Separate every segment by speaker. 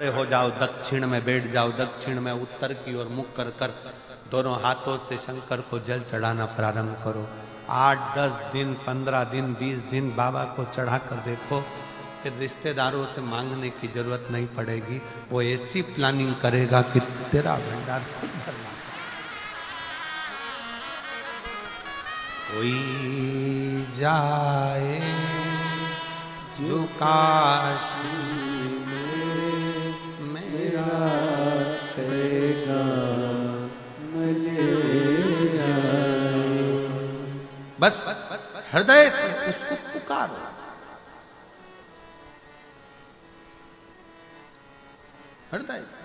Speaker 1: हो जाओ, दक्षिण में बैठ जाओ, दक्षिण में उत्तर की ओर मुख कर कर दोनों हाथों से शंकर को जल चढ़ाना प्रारंभ करो। 8-10 दिन, 15 दिन, 20 दिन बाबा को चढ़ा कर देखो, फिर रिश्तेदारों से मांगने की जरूरत नहीं पड़ेगी। वो ऐसी प्लानिंग करेगा कि तेरा भंडार खुद भरना। कोई जाए जो काशी में मेरा बस हृदय से उसको पुकारो। हृदय से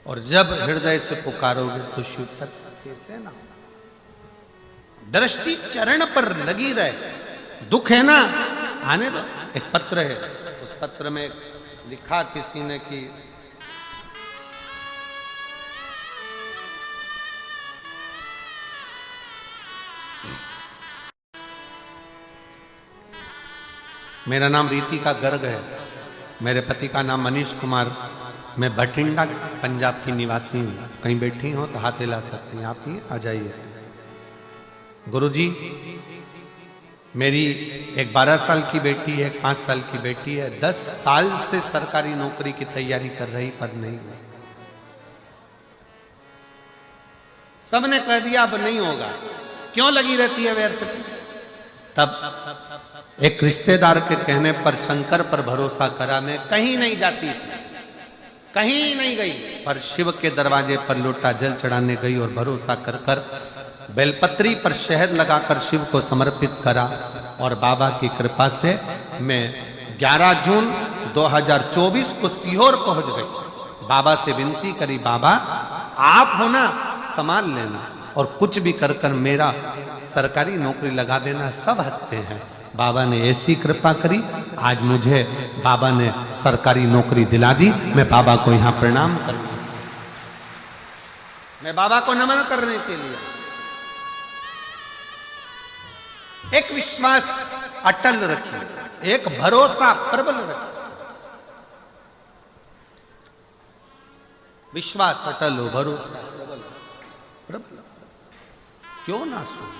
Speaker 1: और जब हृदय से पुकारोगे तो शिव तत्व कैसे ना दृष्टि चरण पर लगी रहे। दुख है ना, आने दो। एक पत्र है, उस पत्र में लिखा किसी ने कि मेरा नाम रीतिका गर्ग है, मेरे पति का नाम मनीष कुमार, मैं बठिंडा पंजाब की निवासी हूँ। कहीं बैठी हो तो हाथ हिला सकती हैं, आप ही आ जाइए। गुरुजी, मेरी एक 12 साल की बेटी है, एक 5 साल की बेटी है, 10 साल से सरकारी नौकरी की तैयारी कर रही पर नहीं हुआ। सबने कह दिया अब नहीं होगा, क्यों लगी रहती है व्यर्थ में। तब एक रिश्तेदार के कहने पर शंकर पर भरोसा करा। मैं कहीं नहीं जाती थी, कहीं नहीं गई, पर शिव के दरवाजे पर लोटा जल चढ़ाने गई और भरोसा कर कर बेलपत्री पर शहद लगाकर शिव को समर्पित करा। और बाबा की कृपा से मैं 11 जून 2024 को सीहोर पहुंच गई। बाबा से विनती करी, बाबा आप हो ना, संभाल लेना और कुछ भी कर कर मेरा सरकारी नौकरी लगा देना। सब हंसते हैं। बाबा ने ऐसी कृपा करी, आज मुझे बाबा ने सरकारी नौकरी दिला दी। मैं बाबा को यहां प्रणाम करूंगा, मैं बाबा को नमन करने के लिए। एक विश्वास अटल रखिए, एक भरोसा प्रबल रखिए। विश्वास अटल हो, भरोसा प्रबल, क्यों ना सोचो।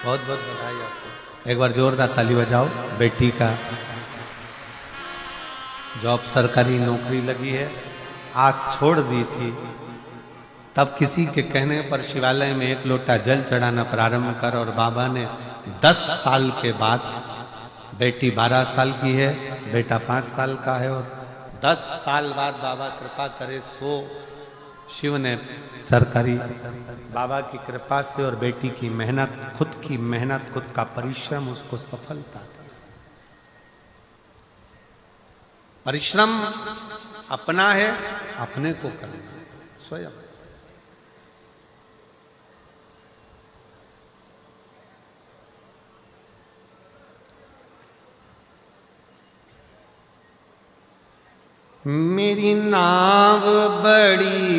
Speaker 1: बहुत बहुत बधाई आपको। एक बार जोरदार ताली बजाओ। बेटी का जॉब सरकारी नौकरी लगी है, आज छोड़ दी थी, तब किसी के कहने पर शिवालय में 1 लोटा जल चढ़ाना प्रारंभ कर। और बाबा ने 10 साल के बाद, बेटी 12 साल की है, बेटा 5 साल का है, और 10 साल बाद बाबा कृपा करे सो शिव ने सरकारी, बाबा की कृपा से और बेटी की मेहनत, खुद की मेहनत, खुद का परिश्रम उसको सफलता दी। परिश्रम अपना है, अपने को करना है, स्वयं। मेरी नाव बड़ी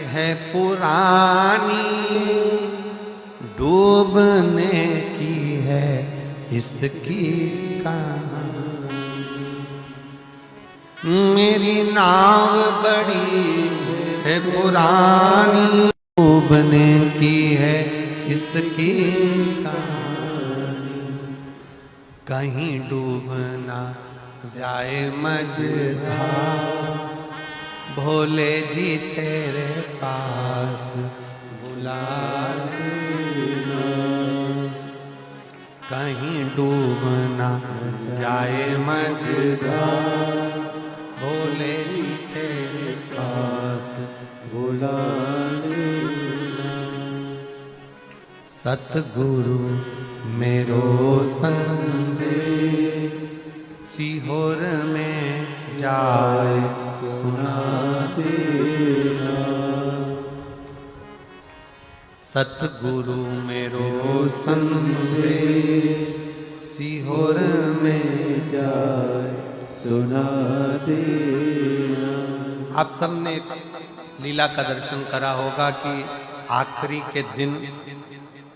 Speaker 1: है पुरानी, डूबने की है इसकी कहानी। मेरी नाव बड़ी है पुरानी, डूबने की है इसकी कहानी। कहीं डूबना जाए मझधार, भोले जी तेरे पास बुला लेना। कहीं डूबना जाए मझधार, भोले जी तेरे पास बुला लेना। सतगुरु मेरो संदेश, सीहोर में जाए
Speaker 2: सुना देना।
Speaker 1: सतगुरु मेरो संदेश सीहोर में
Speaker 2: जाए सुना देना।
Speaker 1: आप सबने लीला का दर्शन करा होगा कि आखिरी के दिन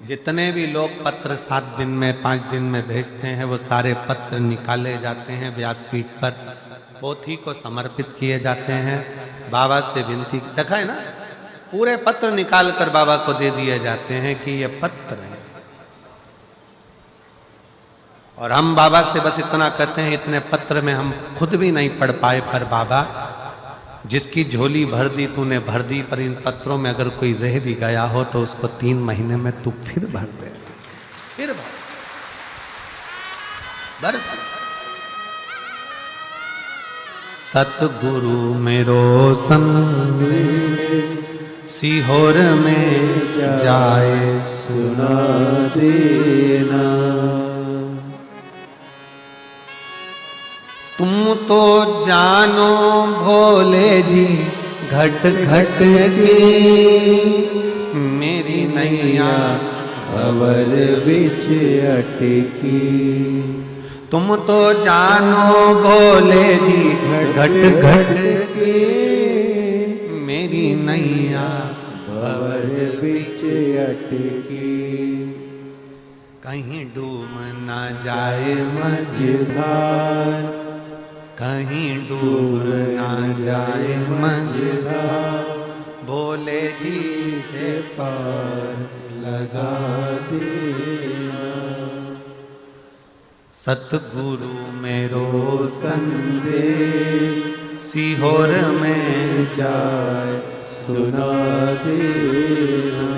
Speaker 1: जितने भी लोग पत्र 7 दिन में 5 दिन में भेजते हैं वो सारे पत्र निकाले जाते हैं, व्यासपीठ पर पोथी को समर्पित किए जाते हैं। बाबा से विनती, देखा है ना, पूरे पत्र निकाल कर बाबा को दे दिए जाते हैं कि ये पत्र है। और हम बाबा से बस इतना कहते हैं, इतने पत्र में हम खुद भी नहीं पढ़ पाए, पर बाबा जिसकी झोली भर दी तूने भर दी, पर इन पत्रों में अगर कोई रह भी गया हो तो उसको 3 महीने में तू फिर भर दे, फिर भर। सतगुरु मेरो संदेश सीहोर में जाए
Speaker 2: सुना देना।
Speaker 1: तुम तो जानो भोले जी घट घट की मेरी नैया
Speaker 2: भंवर बिच अटकी।
Speaker 1: तुम तो जानो भोले जी घट घट की मेरी नैया
Speaker 2: भंवर बिच अटकी।
Speaker 1: कहीं डूब ना जाए
Speaker 2: मझधार
Speaker 1: कहीं डूब ना जाए मझधार, भोले जी से पार लगा देना। सतगुरु मेरो संदेश सीहोर में
Speaker 2: जाए सुना देना।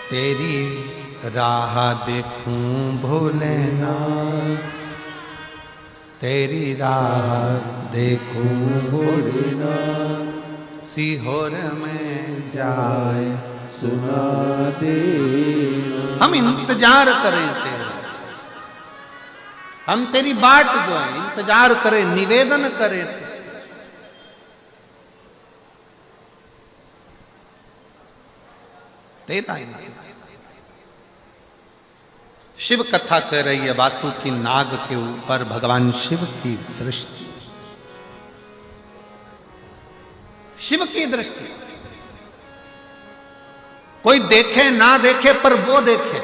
Speaker 1: तेरी राह देखूं भोलेनाथ, तेरी राह देखूं भोलेनाथ, सीहोर में जाए
Speaker 2: सुना देना।
Speaker 1: हम इंतजार करें तेरा, हम तेरी बाट जो है इंतजार करें, निवेदन करें तेरा इंतजार। शिव कथा कह रही है वासुकी नाग के ऊपर भगवान शिव की दृष्टि, शिव की दृष्टि। कोई देखे ना देखे पर वो देखे।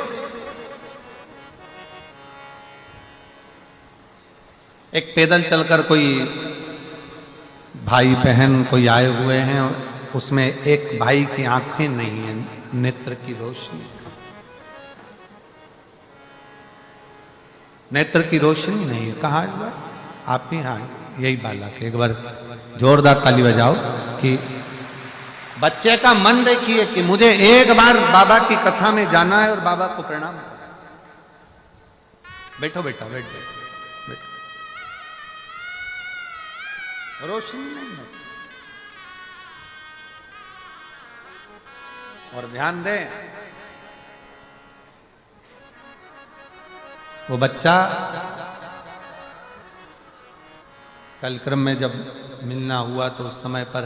Speaker 1: एक पैदल चलकर कोई भाई बहन कोई आए हुए हैं, उसमें एक भाई की आंखें नहीं है, नेत्र की रोशनी, नेत्र की रोशनी नहीं है। कहा आप ही? हाँ, यही बालक। एक बार जोरदार ताली बजाओ कि बच्चे का मन देखिए कि मुझे एक बार बाबा की कथा में जाना है और बाबा को प्रणाम। बैठो बेटा, बैठ जाओ, बैठो। रोशनी नहीं है। और ध्यान दें, वो बच्चा कल क्रम में जब मिलना हुआ तो उस समय पर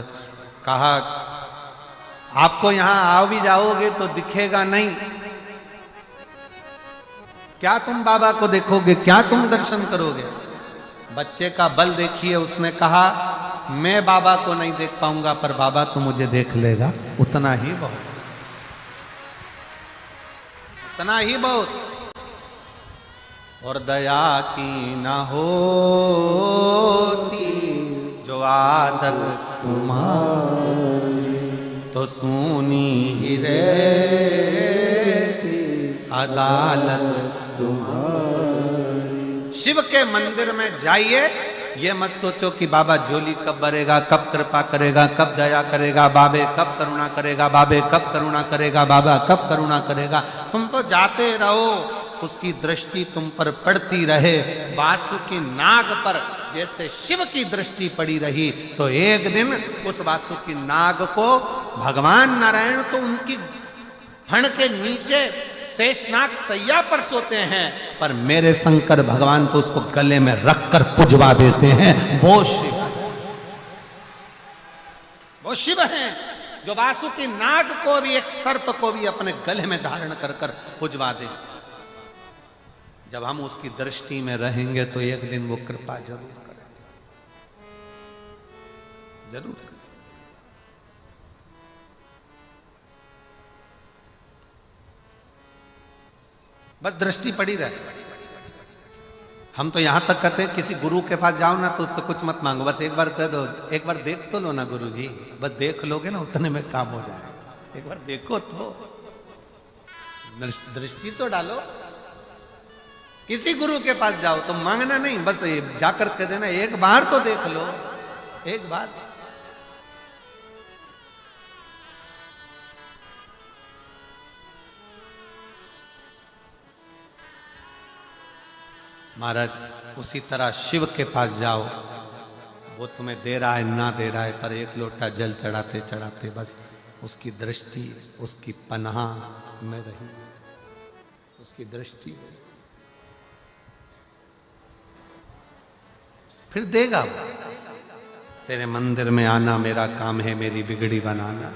Speaker 1: कहा, आपको यहां आओ भी जाओगे तो दिखेगा नहीं, क्या तुम बाबा को देखोगे, क्या तुम दर्शन करोगे? बच्चे का बल देखिए, उसने कहा मैं बाबा को नहीं देख पाऊंगा पर बाबा तो मुझे देख लेगा, उतना ही बहुत, उतना ही बहुत। और दया की ना होती जो आदत तुम्हारी, तो सुनी ही रहती अदालत तुम्हारी। शिव के मंदिर में जाइए, ये मत सोचो कि बाबा झोली कब भरेगा, कब कृपा करेगा, कब दया करेगा, बाबे कब करुणा करेगा, बाबे कब करुणा करेगा, बाबा कब करुणा करेगा। तुम तो जाते रहो, उसकी दृष्टि तुम पर पड़ती रहे। वासुकी नाग पर जैसे शिव की दृष्टि पड़ी रही, तो एक दिन उस वासुकी नाग को भगवान नारायण तो उनकी फण के नीचे शेषनाग सैया पर सोते हैं, पर मेरे शंकर भगवान तो उसको गले में रखकर पुजवा देते हैं। वो शिव हैं जो वासुकी नाग को भी, एक सर्प को भी अपने गले में धारण कर कर पुजवा दे। जब हम उसकी दृष्टि में रहेंगे तो एक दिन वो कृपा जरूर करेंगे, जरूर करेंगे। बस दृष्टि पड़ी रहे। हम तो यहां तक कहते हैं किसी गुरु के पास जाओ ना तो उससे कुछ मत मांगो, बस एक बार कह दो, एक बार देख तो लो ना गुरु जी, बस देख लोगे ना उतने में काम हो जाए। एक बार देखो तो, दृष्टि तो डालो। किसी गुरु के पास जाओ तो मांगना नहीं, बस जाकर कह देना एक बार तो देख लो, एक बार। महाराज उसी तरह शिव के पास जाओ, वो तुम्हें दे रहा है ना दे रहा है, पर एक लोटा जल चढ़ाते चढ़ाते बस उसकी दृष्टि, उसकी पनाह में रही, उसकी दृष्टि फिर देगा। तेरे मंदिर में आना मेरा काम है, मेरी बिगड़ी बनाना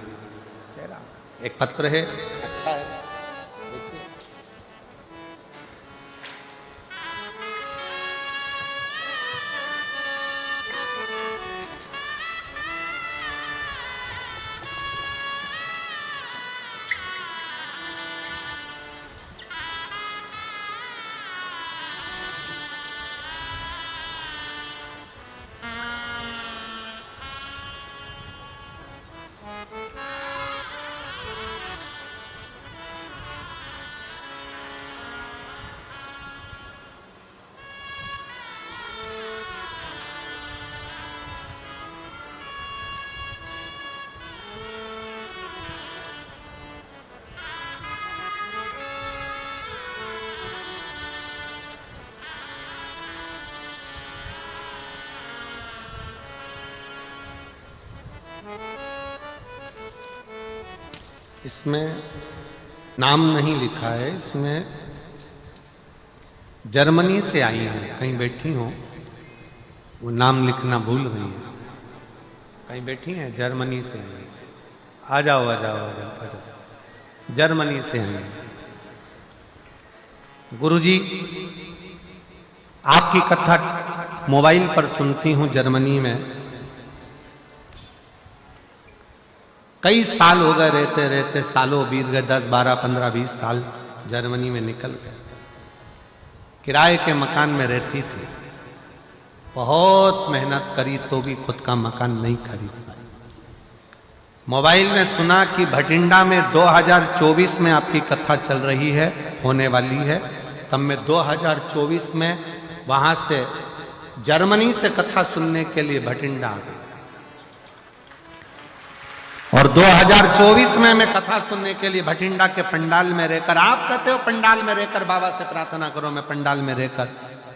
Speaker 1: तेरा। एक पत्र है, अच्छा है, देखिए। इसमें नाम नहीं लिखा है, इसमें जर्मनी से आई हैं, कहीं बैठी हो, वो नाम लिखना भूल गई है, कहीं बैठी हैं, जर्मनी से आई। आ जाओ आ जाओ आ जाओ आ जाओ, जर्मनी से आई हैं। गुरुजी आपकी कथा मोबाइल पर सुनती हूं जर्मनी में, कई साल हो गए, रहते रहते सालों बीत गए, 10, 12, 15, 20 साल जर्मनी में निकल गए। किराए के मकान में रहती थी, बहुत मेहनत करी तो भी खुद का मकान नहीं खरीद पाई। मोबाइल में सुना कि भटिंडा में 2024 में आपकी कथा चल रही है, होने वाली है। तब मैं 2024 में वहां से जर्मनी से कथा सुनने के लिए भटिंडा आ गई, और 2024 में मैं कथा सुनने के लिए भटिंडा के पंडाल में रहकर, आप कहते हो पंडाल में रहकर बाबा से प्रार्थना करो, मैं पंडाल में रहकर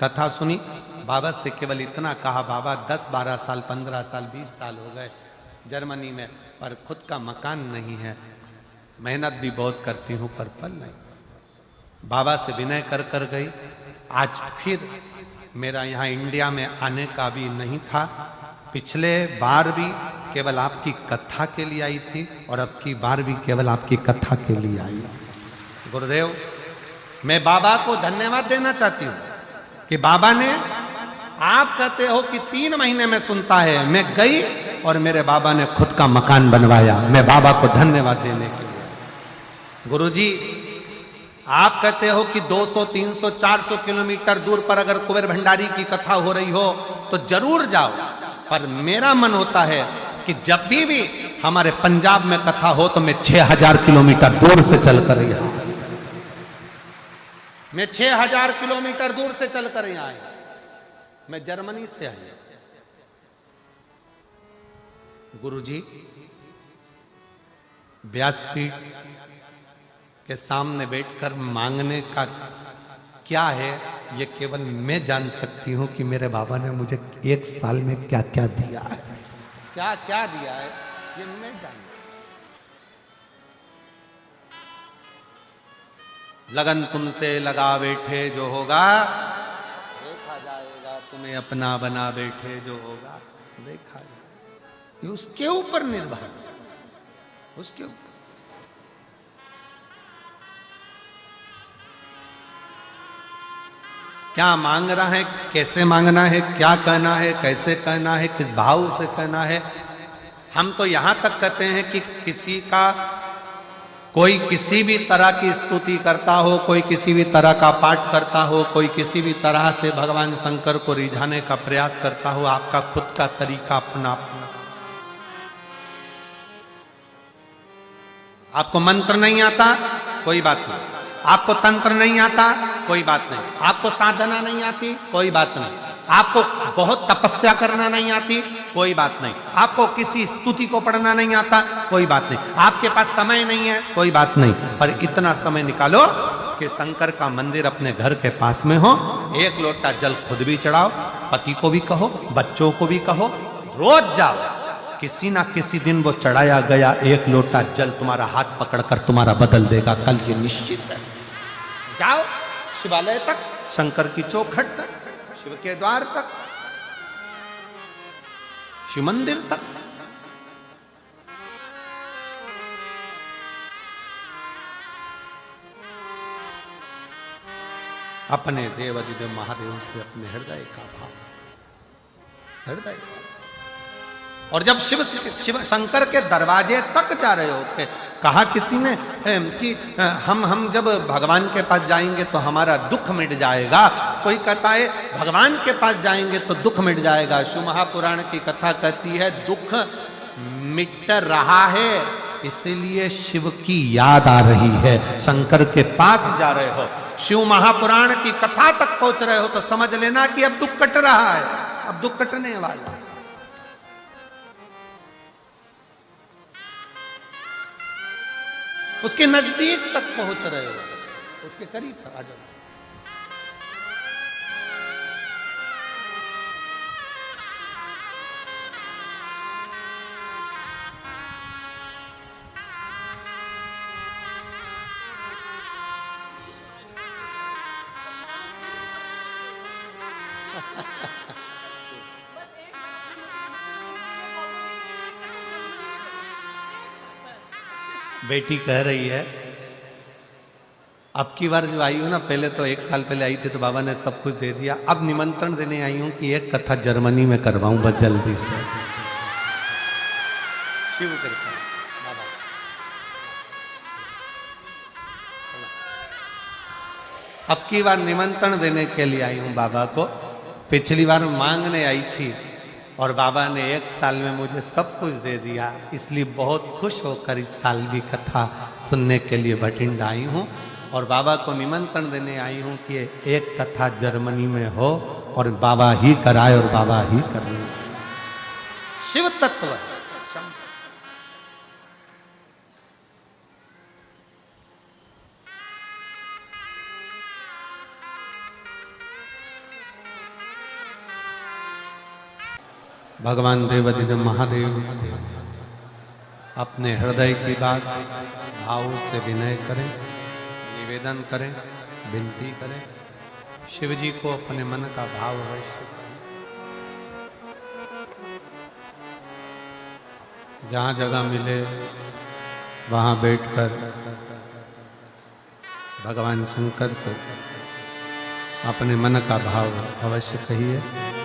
Speaker 1: कथा सुनी। बाबा से केवल इतना कहा, बाबा 10, 12 साल, 15 साल, 20 साल हो गए जर्मनी में, पर खुद का मकान नहीं है, मेहनत भी बहुत करती हूं पर फल नहीं। बाबा से विनय कर कर गई। आज फिर मेरा यहाँ इंडिया में आने का भी नहीं था, पिछले बार भी केवल आपकी कथा के लिए आई थी, और अब की बार भी केवल आपकी कथा के लिए आई। गुरुदेव, मैं बाबा को धन्यवाद देना चाहती हूँ कि बाबा ने, आप कहते हो कि 3 महीने में सुनता है, मैं गई और मेरे बाबा ने खुद का मकान बनवाया। मैं बाबा को धन्यवाद देने के लिए। गुरुजी, आप कहते हो कि 200, 300, 400 किलोमीटर दूर पर अगर कुंवर भंडारी की कथा हो रही हो तो जरूर जाओ, पर मेरा मन होता है कि जब भी हमारे पंजाब में कथा हो तो मैं 6000 किलोमीटर दूर से चलकर यहाँ, मैं 6000 किलोमीटर दूर से चलकर यहाँ आया। मैं जर्मनी से आया। गुरुजी, व्यासपीठ के सामने बैठकर मांगने का क्या है, ये केवल मैं जान सकती हूं कि मेरे बाबा ने मुझे 1 साल में क्या क्या दिया है, क्या क्या दिया है, ये मैं जानता। लगन तुमसे लगा बैठे जो होगा देखा जाएगा, तुम्हें अपना बना बैठे जो होगा देखा जाएगा। ये उसके ऊपर निर्भर है, उसके ऊपर। क्या मांग रहा है, कैसे मांगना है, क्या कहना है, कैसे कहना है, किस भाव से कहना है। हम तो यहां तक कहते हैं कि किसी का कोई किसी भी तरह की स्तुति करता हो, कोई किसी भी तरह का पाठ करता हो, कोई किसी भी तरह से भगवान शंकर को रिझाने का प्रयास करता हो, आपका खुद का तरीका अपना अपना। आपको मंत्र नहीं आता, कोई बात नहीं। आपको तंत्र नहीं आता, कोई बात नहीं। आपको साधना नहीं आती, कोई बात नहीं। आपको बहुत तपस्या करना नहीं आती, कोई बात नहीं। आपको किसी स्तुति को पढ़ना नहीं आता, कोई बात नहीं। आपके पास समय नहीं है, कोई बात नहीं। पर इतना समय निकालो कि शंकर का मंदिर अपने घर के पास में हो, एक लोटा जल खुद भी चढ़ाओ, पति को भी कहो, बच्चों को भी कहो, रोज जाओ। किसी ना किसी दिन वो चढ़ाया गया एक लोटा जल तुम्हारा हाथ पकड़कर तुम्हारा बदल देगा, कल ये निश्चित है। जाओ शिवालय तक, शंकर की चौखट तक, शिव के द्वार तक, शिव मंदिर तक। अपने देवादिदेव महादेव से अपने हृदय का भाव, हृदय का। और जब शिव शंकर के दरवाजे तक जा रहे होते, कहा किसी ने कि हम जब भगवान के पास जाएंगे तो हमारा दुख मिट जाएगा। कोई कहता है भगवान के पास जाएंगे तो दुख मिट जाएगा। शिव महापुराण की कथा कहती है दुख मिट रहा है, इसलिए शिव की याद आ रही है। शंकर के पास जा रहे हो, शिव महापुराण की कथा तक पहुंच रहे हो, तो समझ लेना कि अब दुख कट रहा है, अब दुख कटने वाला है। उसके नजदीक तक पहुंच रहे हो, उसके करीब आ जाओ। बेटी कह रही है अब की बार जो आई हूं ना, पहले तो 1 साल पहले आई थी तो बाबा ने सब कुछ दे दिया, अब निमंत्रण देने आई हूं कि एक कथा जर्मनी में करवाऊं बस जल्दी से। शिव कृपा बाबा। अब की बार निमंत्रण देने के लिए आई हूं बाबा को। पिछली बार मांगने आई थी और बाबा ने 1 साल में मुझे सब कुछ दे दिया, इसलिए बहुत खुश होकर इस साल भी कथा सुनने के लिए भटिंडा आई हूँ। और बाबा को निमंत्रण देने आई हूँ कि एक कथा जर्मनी में हो और बाबा ही कराए और बाबा ही करने। शिव तत्व भगवान देवादिदेव महादेव से अपने हृदय की बात भाव से विनय करें, निवेदन करें, विनती करें। शिव जी को अपने मन का भाव अवश्य करें। जहाँ जगह मिले वहाँ बैठकर भगवान शंकर को अपने मन का भाव अवश्य कहिए,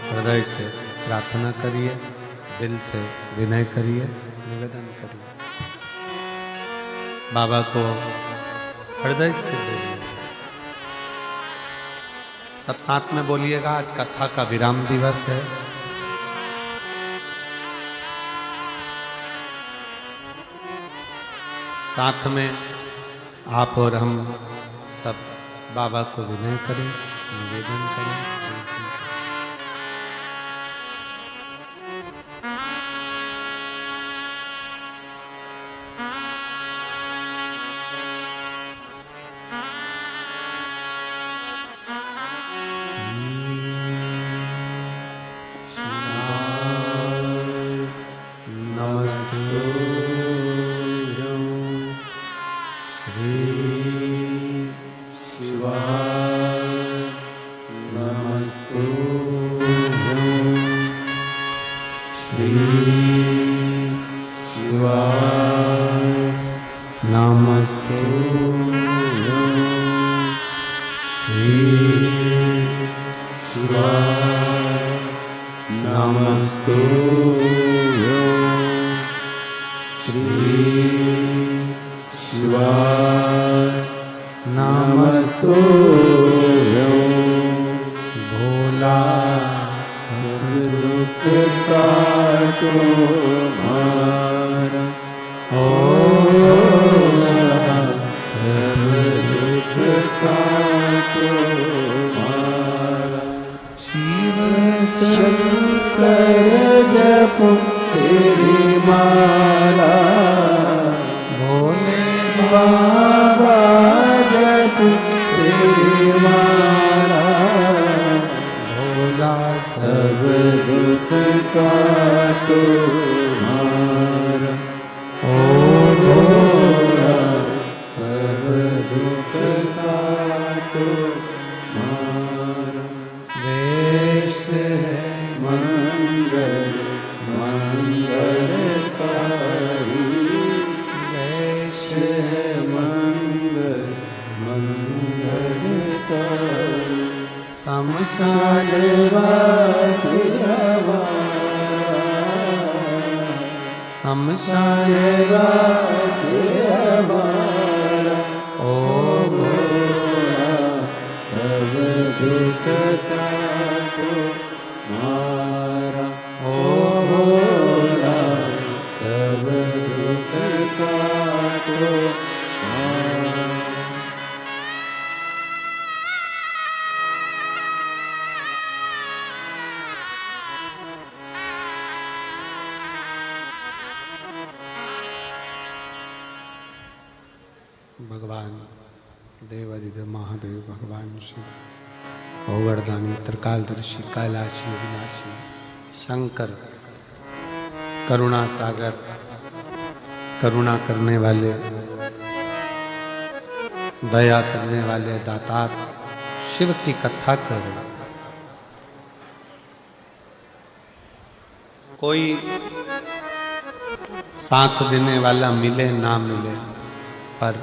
Speaker 1: हृदय से प्रार्थना करिए, दिल से विनय करिए, निवेदन करिए। बाबा को हृदय से बोलिए। सब साथ में बोलिएगा। आज कथा का विराम दिवस है। साथ में आप और हम सब बाबा को विनय करें, निवेदन करें।
Speaker 2: श्री शिवाय
Speaker 1: नमस्ते
Speaker 2: श्री शिवाय नमस्तुभ्यं श्री शिवाय नमस्तुभ्यं
Speaker 1: भोला
Speaker 2: सब दुख काटो मारा सब दुख काटो मारा
Speaker 1: शिव
Speaker 2: शंकर जप तेरी माला
Speaker 1: भोले
Speaker 2: बाबा जप तेरी माला
Speaker 1: भोला
Speaker 2: सब दुख काटो मारा
Speaker 1: ओ
Speaker 2: भोला सब दुख काटो मारा
Speaker 1: वेश है
Speaker 2: मंगल मंगलकारी
Speaker 1: वेश
Speaker 2: है मंगल मंगलकारी
Speaker 1: शमशान
Speaker 2: वासी हमारा
Speaker 1: शमशान
Speaker 2: वासी हमारा
Speaker 1: ओ
Speaker 2: भोला सब दुख काटो मारा
Speaker 1: ओ
Speaker 2: भोला सब दुख काटो मारा
Speaker 1: भगवान देवादिदेव महादेव भगवान शिव ओगरदानी त्रिकालदर्शी कैलाशी अविनाशी शंकर करुणा सागर करुणा करने वाले दया करने वाले दातार शिव की कथा कर रहे। कोई साथ देने वाला मिले ना मिले पर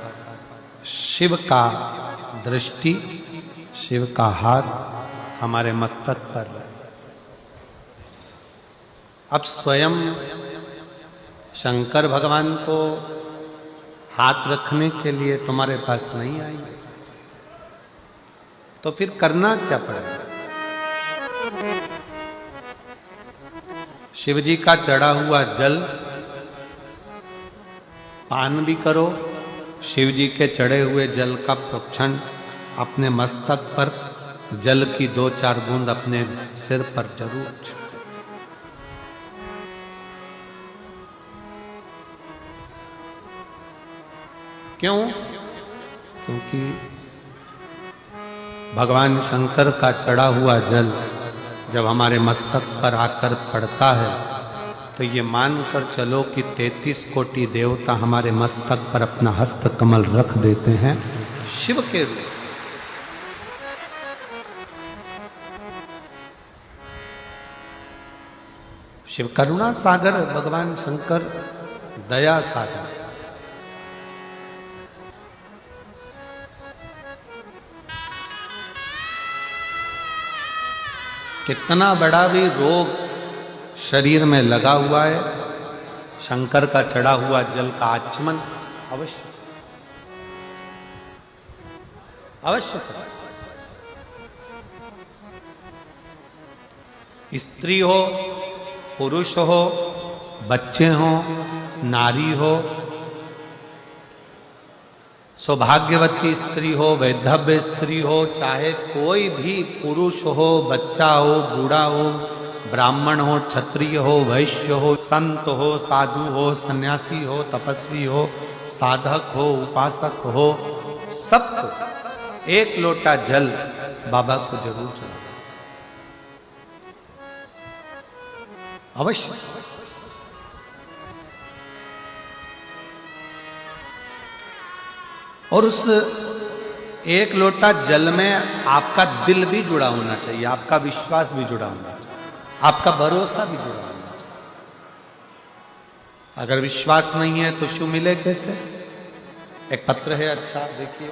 Speaker 1: शिव का दृष्टि शिव का हाथ हमारे मस्तक पर है। अब स्वयं शंकर भगवान तो हाथ रखने के लिए तुम्हारे पास नहीं आएंगे, तो फिर करना क्या पड़ेगा? शिव जी का चढ़ा हुआ जल पान भी करो, शिव जी के चढ़े हुए जल का प्रोक्षण अपने मस्तक पर, जल की 2-4 बूंद अपने सिर पर जरूर छिड़को। क्यों? क्योंकि भगवान शंकर का चढ़ा हुआ जल जब हमारे मस्तक पर आकर पड़ता है तो ये मानकर चलो कि 33 कोटि देवता हमारे मस्तक पर अपना हस्त कमल रख देते हैं शिव के रूप। शिव करुणा सागर, भगवान शंकर दया सागर। कितना बड़ा भी रोग शरीर में लगा हुआ है, शंकर का चढ़ा हुआ जल का आचमन अवश्य अवश्य करें। स्त्री हो, पुरुष हो, बच्चे हो, नारी हो, सौभाग्यवती स्त्री हो, वैधव्य स्त्री हो, चाहे कोई भी पुरुष हो, बच्चा हो, बूढ़ा हो, ब्राह्मण हो, क्षत्रिय हो, वैश्य हो, संत हो, साधु हो, सन्यासी हो, तपस्वी हो, साधक हो, उपासक हो, सबको एक लोटा जल बाबा को जरूर चढ़ाना अवश्य। और उस एक लोटा जल में आपका दिल भी जुड़ा होना चाहिए, आपका विश्वास भी जुड़ा होना चाहिए, आपका भरोसा भी जुड़ा होना चाहिए। अगर विश्वास नहीं है तो शिव मिले कैसे? एक पत्र है, अच्छा देखिए।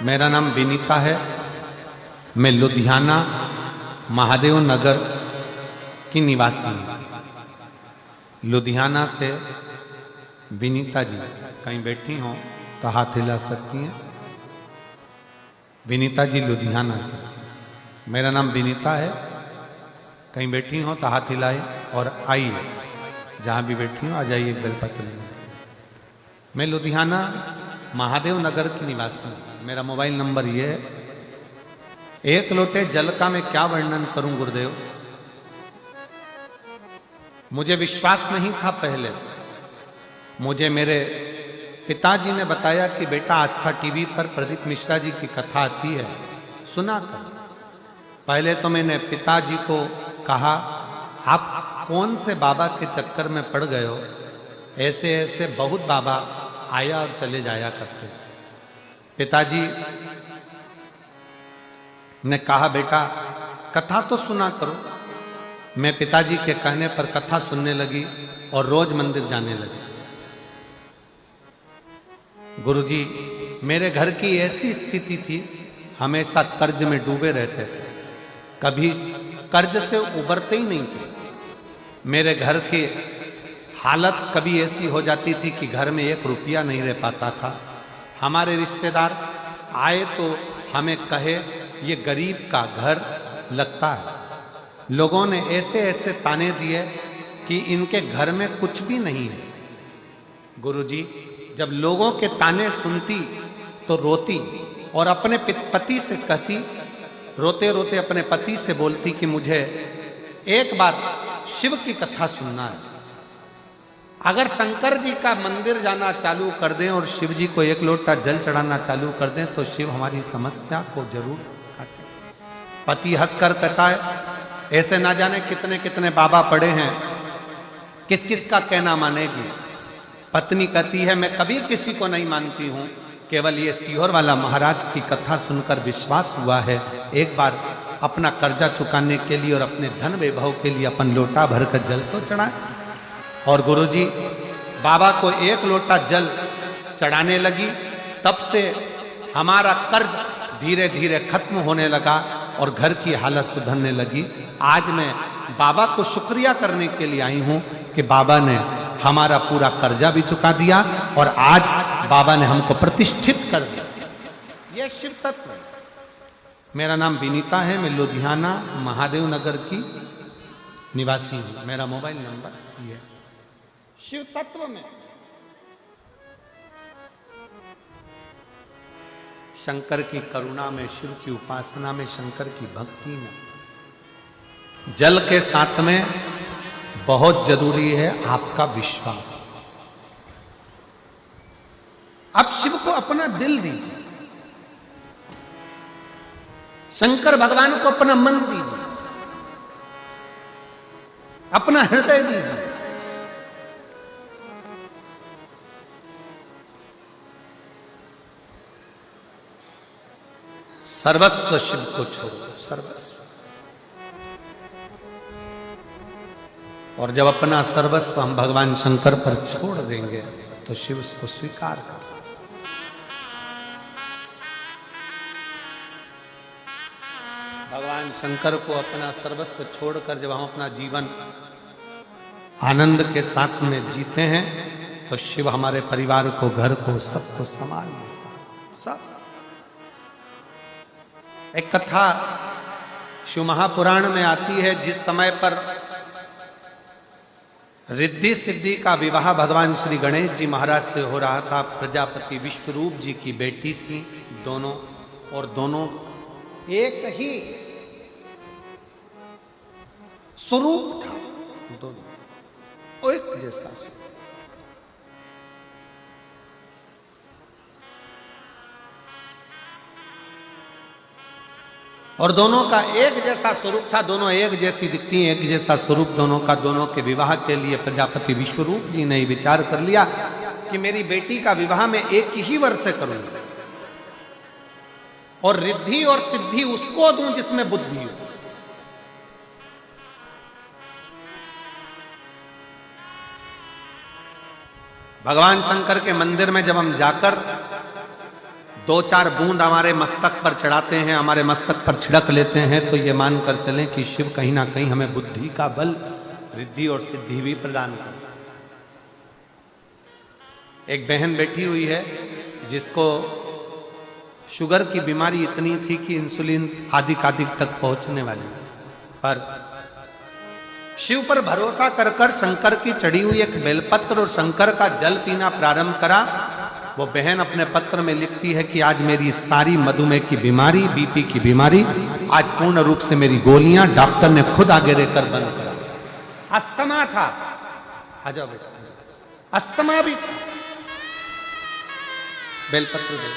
Speaker 1: मेरा नाम विनीता है, मैं लुधियाना महादेव नगर की निवासी हूँ। लुधियाना से विनीता जी कहीं बैठी हो तो हाथ हिला सकती हैं। विनीता जी लुधियाना से, मेरा नाम विनीता है, कहीं बैठी हो तो हाथ हिलाए और आइए, जहाँ भी बैठी हो आ जाइए एक बेलपत्र लेने। मैं लुधियाना महादेव नगर की निवासी हूँ। मेरा मोबाइल नंबर ये है। एक लोटे जल का मैं क्या वर्णन करूं गुरुदेव, मुझे विश्वास नहीं था पहले। मुझे मेरे पिताजी ने बताया कि बेटा आस्था टीवी पर प्रदीप मिश्रा जी की कथा आती है, सुना था। पहले तो मैंने पिताजी को कहा, आप कौन से बाबा के चक्कर में पड़ गए हो, ऐसे ऐसे बहुत बाबा आया और चले जाया करते। पिताजी ने कहा, बेटा कथा तो सुना करो। मैं पिताजी के कहने पर कथा सुनने लगी और रोज मंदिर जाने लगी। गुरुजी, मेरे घर की ऐसी स्थिति थी, हमेशा कर्ज में डूबे रहते थे, कभी कर्ज से उबरते ही नहीं थे। मेरे घर की हालत कभी ऐसी हो जाती थी कि घर में 1 रुपया नहीं रह पाता था। हमारे रिश्तेदार आए तो हमें कहे, ये गरीब का घर लगता है। लोगों ने ऐसे ऐसे ताने दिए कि इनके घर में कुछ भी नहीं है। गुरुजी, जब लोगों के ताने सुनती तो रोती और अपने पति से कहती, रोते रोते अपने पति से बोलती कि मुझे एक बार शिव की कथा सुनना है। अगर शंकर जी का मंदिर जाना चालू कर दें और शिव जी को 1 लोटा जल चढ़ाना चालू कर दें तो शिव हमारी समस्या को जरूर काटे। पति हंसकर कहता है, ऐसे ना जाने कितने कितने बाबा पड़े हैं, किस किस का कहना मानेगी। पत्नी कहती है, मैं कभी किसी को नहीं मानती हूं, केवल ये सीहोर वाला महाराज की कथा सुनकर विश्वास हुआ है। एक बार अपना कर्जा चुकाने के लिए और अपने धन वैभव के लिए अपन लोटा भरकर जल तो चढ़ाए। और गुरुजी, बाबा को 1 लोटा जल चढ़ाने लगी, तब से हमारा कर्ज धीरे धीरे खत्म होने लगा और घर की हालत सुधरने लगी। आज मैं बाबा को शुक्रिया करने के लिए आई हूं कि बाबा ने हमारा पूरा कर्जा भी चुका दिया और आज बाबा ने हमको प्रतिष्ठित कर दिया। यह शिव तत्व है। मेरा नाम विनीता है, मैं लुधियाना महादेव नगर की निवासी हूं। मेरा मोबाइल नंबर ये। शिव तत्व में, शंकर की करुणा में, शिव की उपासना में, शंकर की भक्ति में, जल के साथ में बहुत जरूरी है आपका विश्वास। आप शिव को अपना दिल दीजिए, शंकर भगवान को अपना मन दीजिए, अपना हृदय दीजिए। सर्वस्व शिव को छोड़ो, सर्वस्व। और जब अपना सर्वस्व हम भगवान शंकर पर छोड़ देंगे तो शिव उसको स्वीकार कर। भगवान शंकर को अपना सर्वस्व छोड़कर जब हम अपना जीवन आनंद के साथ में जीते हैं तो शिव हमारे परिवार को, घर को, सबको संभाल लेता है, सब। एक कथा शिव महापुराण में आती है, जिस समय पर रिद्धि सिद्धि का विवाह भगवान श्री गणेश जी महाराज से हो रहा था। प्रजापति विश्वरूप जी की बेटी थी दोनों, और दोनों एक ही स्वरूप था, दोनों एक जैसा स्वरूप। और दोनों का एक जैसा स्वरूप था, दोनों एक जैसी दिखती, एक जैसा स्वरूप दोनों का। दोनों के विवाह के लिए प्रजापति विश्वरूप जी ने विचार कर लिया कि मेरी बेटी का विवाह मैं एक ही वर्ष से करूंगा। और रिद्धि और सिद्धि उसको दूं जिसमें बुद्धि हो। भगवान शंकर के मंदिर में जब हम जाकर 2-4 बूंद हमारे मस्तक पर चढ़ाते हैं, हमारे मस्तक पर छिड़क लेते हैं, तो ये मानकर चलें कि शिव कहीं ना कहीं हमें बुद्धि का बल, रिद्धि और सिद्धि भी प्रदान करता है। एक बहन बैठी हुई है जिसको शुगर की बीमारी इतनी थी कि इंसुलिन आदि तक पहुंचने वाली, पर शिव पर भरोसा कर कर शंकर की चढ़ी हुई एक बेलपत्र और शंकर का जल पीना प्रारंभ करा। वो बहन अपने पत्र में लिखती है कि आज मेरी सारी मधुमेह की बीमारी, बीपी की बीमारी, आज पूर्ण रूप से मेरी गोलियां डॉक्टर ने खुद आगे रहकर बंद करा। अस्थमा था, आ जाओ बेटा, अस्थमा भी था, बेलपत्र दे।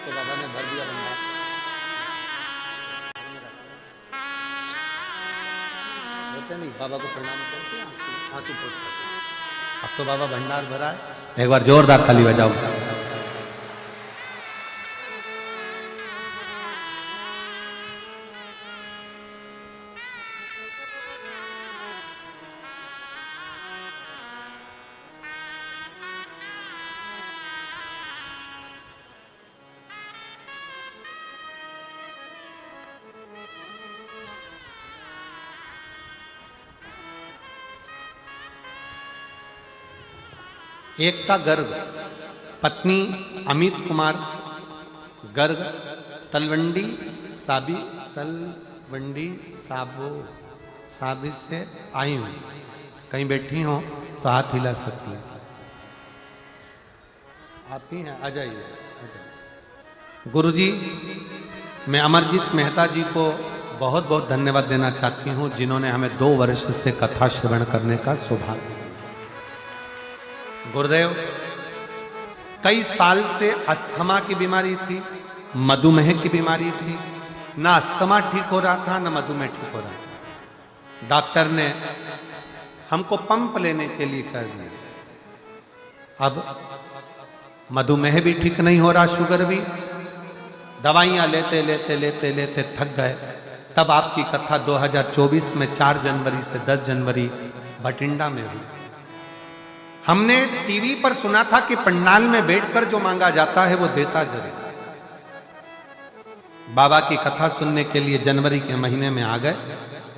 Speaker 1: बाबा ने भर दिया भंडार। होते नहीं, बाबा को प्रणाम करते हैं, आंसू पोंछ करते हैं। अब तो बाबा भंडार भरा है, एक बार जोरदार ताली बजाओ। एकता गर्ग, पत्नी अमित कुमार गर्ग, तलवंडी साबी से आई हूँ। कहीं बैठी हो तो हाथ हिला सकती हैं। आप ही हैं, आ जाइए। गुरुजी, मैं अमरजीत मेहता जी को बहुत बहुत धन्यवाद देना चाहती हूँ, जिन्होंने हमें 2 वर्ष से कथा श्रवण करने का सौभाग्य। गुरुदेव, कई साल से अस्थमा की बीमारी थी, मधुमेह की बीमारी थी, ना अस्थमा ठीक हो रहा था, ना मधुमेह ठीक हो रहा था। डॉक्टर ने हमको पंप लेने के लिए कह दिया। अब मधुमेह भी ठीक नहीं हो रहा, शुगर भी, दवाइयां लेते लेते लेते लेते थक गए। तब आपकी कथा 2024 में 4 जनवरी से 10 जनवरी भटिंडा में हुई। हमने टीवी पर सुना था कि पंडाल में बैठकर जो मांगा जाता है वो देता जरूर। बाबा की कथा सुनने के लिए जनवरी के महीने में आ गए,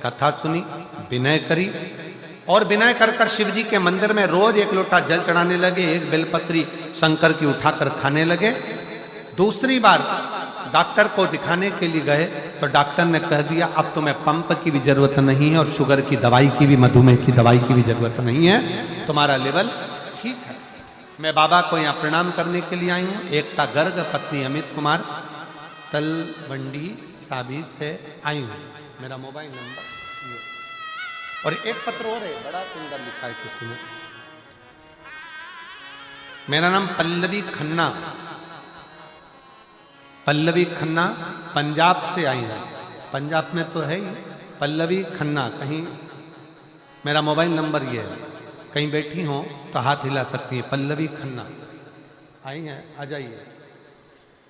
Speaker 1: कथा सुनी, विनय करी, और विनय कर कर शिव जी के मंदिर में रोज 1 लोटा जल चढ़ाने लगे, 1 बेलपत्री शंकर की उठाकर खाने लगे। दूसरी बार डॉक्टर को दिखाने के लिए गए तो डॉक्टर ने कह दिया अब तुम्हें पंप की भी जरूरत नहीं है और शुगर की दवाई की भी, मधुमेह की दवाई की भी जरूरत नहीं है, तुम्हारा लेवल ठीक है। मैं बाबा को यहाँ प्रणाम करने के लिए आई हूँ। एकता गर्ग, पत्नी अमित कुमार, तलवंडी साबी से आई हूँ। मेरा मोबाइल नंबर ये, और एक पत्र और है, बड़ा सुंदर लिखा है किसी ने। मेरा नाम पल्लवी खन्ना, पल्लवी खन्ना, पंजाब से आई है। पंजाब में तो है ही, पल्लवी खन्ना। कहीं मेरा मोबाइल नंबर ये है, कहीं बैठी हो तो हाथ हिला सकती है। पल्लवी खन्ना आई हैं, आ जाइए,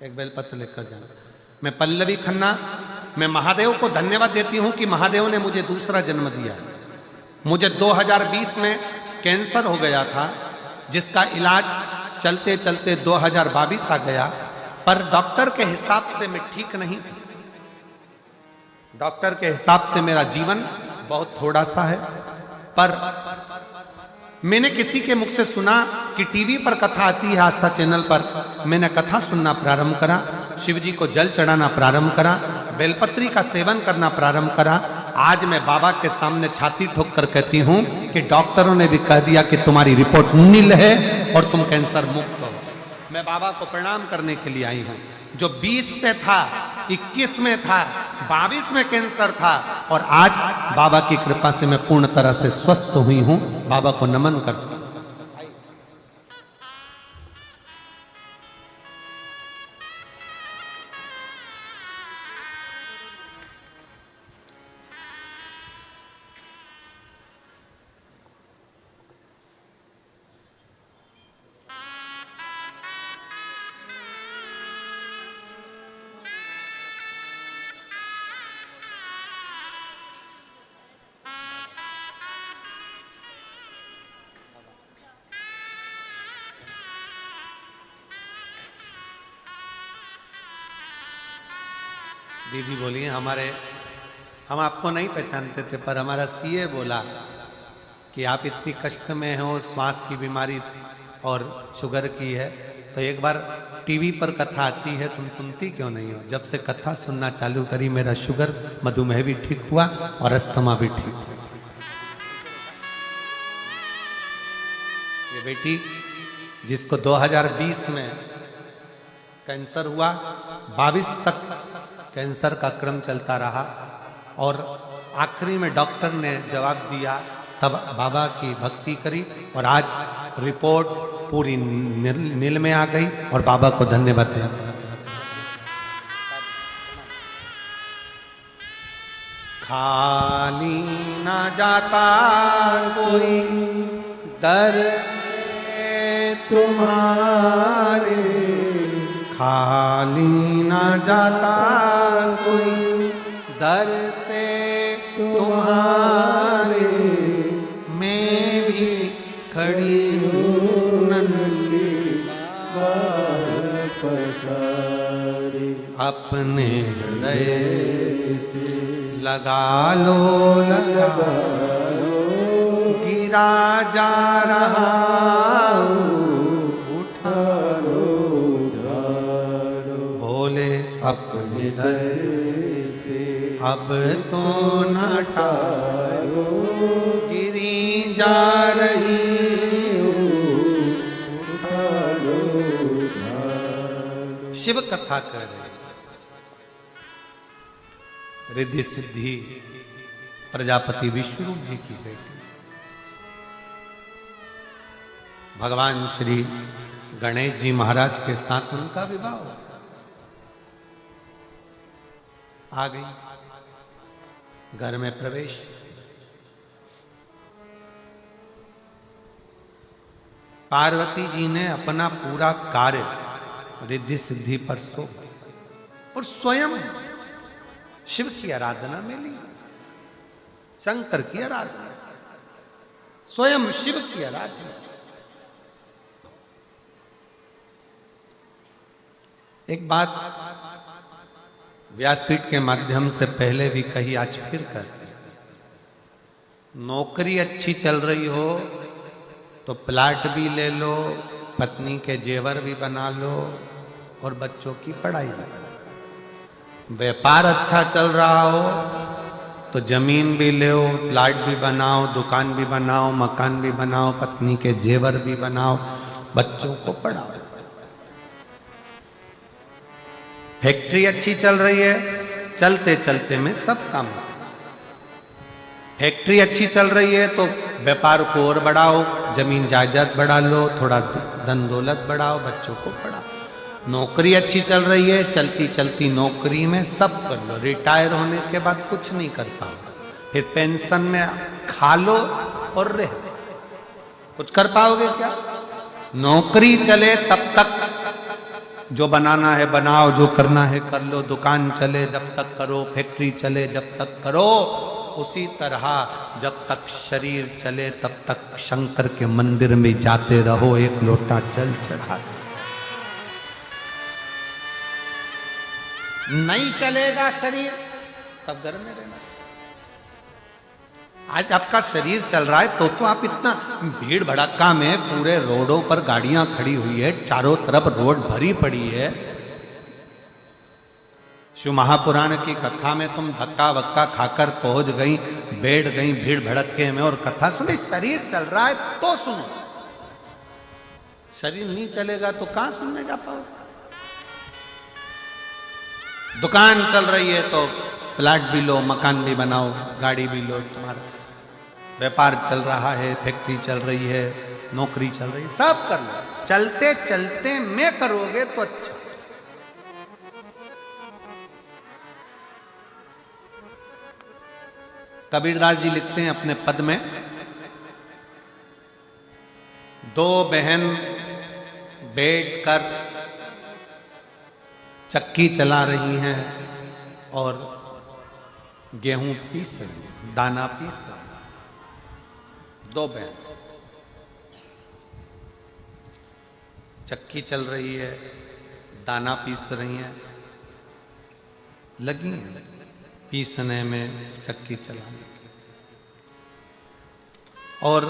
Speaker 1: एक बेलपत्र लेकर जाना। मैं पल्लवी खन्ना, मैं महादेव को धन्यवाद देती हूँ कि महादेव ने मुझे दूसरा जन्म दिया। मुझे 2020 में कैंसर हो गया था, जिसका इलाज चलते चलते 2022 आ गया, पर डॉक्टर के हिसाब से मैं ठीक नहीं थी। डॉक्टर के हिसाब से मेरा जीवन बहुत थोड़ा सा है, पर मैंने किसी के मुख से सुना कि टीवी पर कथा आती है, आस्था चैनल पर। मैंने कथा सुनना प्रारंभ करा, शिव जी को जल चढ़ाना प्रारंभ करा, बेलपत्री का सेवन करना प्रारंभ करा। आज मैं बाबा के सामने छाती ठोक कर कहती हूं कि डॉक्टरों ने भी कह दिया कि तुम्हारी रिपोर्ट नील है और तुम कैंसर मुक्त हो। मैं बाबा को प्रणाम करने के लिए आई हूं। जो 20 से था, 21 में था, 22 में कैंसर था, और आज बाबा की कृपा से मैं पूर्ण तरह से स्वस्थ हुई हूं। बाबा को नमन करता हूं। दीदी बोली हम आपको नहीं पहचानते थे, पर हमारा सीए बोला कि आप इतनी कष्ट में हो, श्वास की बीमारी और शुगर की है, तो एक बार टीवी पर कथा आती है, तुम सुनती क्यों नहीं हो? जब से कथा सुनना चालू करी, मेरा शुगर मधुमेह भी ठीक हुआ और अस्थमा भी ठीक हुआ। ये बेटी जिसको 2020 में कैंसर हुआ, 22 तक कैंसर का क्रम चलता रहा और आखिरी में डॉक्टर ने जवाब दिया, तब बाबा की भक्ति करी और आज रिपोर्ट पूरी नील में आ गई और बाबा को धन्यवाद दिया। खाली ना जाता कोई दर तुम्हारे, खाली ना जाता कोई दर से तुम्हारे, मैं भी खड़ी हूँ नन्ही
Speaker 2: पसारे,
Speaker 1: अपने हृदय से लगा लो, लगा लो, गिरा जा रहा उठा लो, बोले अपने दर से अब तो न टालो, गिरी जा रही उठा लो। शिव कथा कर रहे, रिद्धि सिद्धि प्रजापति विष्णु जी की बेटी, भगवान श्री गणेश जी महाराज के साथ उनका विवाह हो। आ गई, घर में प्रवेश, पार्वती जी ने अपना पूरा कार्य रिद्धि सिद्धि पर सौंप दिया और स्वयं शिव की आराधना में ली, शंकर की आराधना, स्वयं शिव की आराधना। एक बात व्यासपीठ के माध्यम से पहले भी कही, आज फिर कर, नौकरी अच्छी चल रही हो तो प्लाट भी ले लो, पत्नी के जेवर भी बना लो और बच्चों की पढ़ाई भी करो। व्यापार अच्छा चल रहा हो तो जमीन भी लो, प्लाट भी बनाओ, दुकान भी बनाओ, मकान भी बनाओ, पत्नी के जेवर भी बनाओ, बच्चों को पढ़ाओ। फैक्ट्री अच्छी चल रही है, चलते चलते में सब काम होता है। फैक्ट्री अच्छी चल रही है तो व्यापार को और बढ़ाओ, जमीन जायदाद बढ़ा लो, थोड़ा धन दौलत बढ़ाओ, बच्चों को पढ़ाओ। नौकरी अच्छी चल रही है, चलती चलती नौकरी में सब कर लो, रिटायर होने के बाद कुछ नहीं कर पाओ, फिर पेंशन में खा लो और रह, कुछ कर पाओगे क्या? नौकरी चले तब तक जो बनाना है बनाओ, जो करना है कर लो, दुकान चले जब तक करो, फैक्ट्री चले जब तक करो। उसी तरह जब तक शरीर चले तब तक शंकर के मंदिर में जाते रहो, एक लोटा जल चढ़ा। नहीं चलेगा शरीर तब घर में रहना। आज आपका शरीर चल रहा है तो आप इतना भीड़ भड़क्का में पूरे रोडों पर गाड़ियां खड़ी हुई है, चारों तरफ रोड भरी पड़ी है। शिव महापुराण की कथा में तुम धक्का वक्का खाकर पहुंच गई, बैठ गई भीड़ भड़क्के में और कथा सुनी। शरीर चल रहा है तो सुनो, शरीर नहीं चलेगा तो कहां सुनने जा पाओगे? दुकान चल रही है तो प्लाट भी लो, मकान भी बनाओ, गाड़ी भी लो, तुम्हारा व्यापार चल रहा है, फैक्ट्री चल रही है, नौकरी चल रही है, सब कर लो। चलते चलते में करोगे तो अच्छा। कबीरदास जी लिखते हैं अपने पद में, दो बहन बैठकर चक्की चला रही हैं और गेहूं पीस रही, दाना पीस रही। दो बहन, चक्की चल रही है, दाना पीस रही हैं। लगी हैं पीसने में, चक्की चलाने। और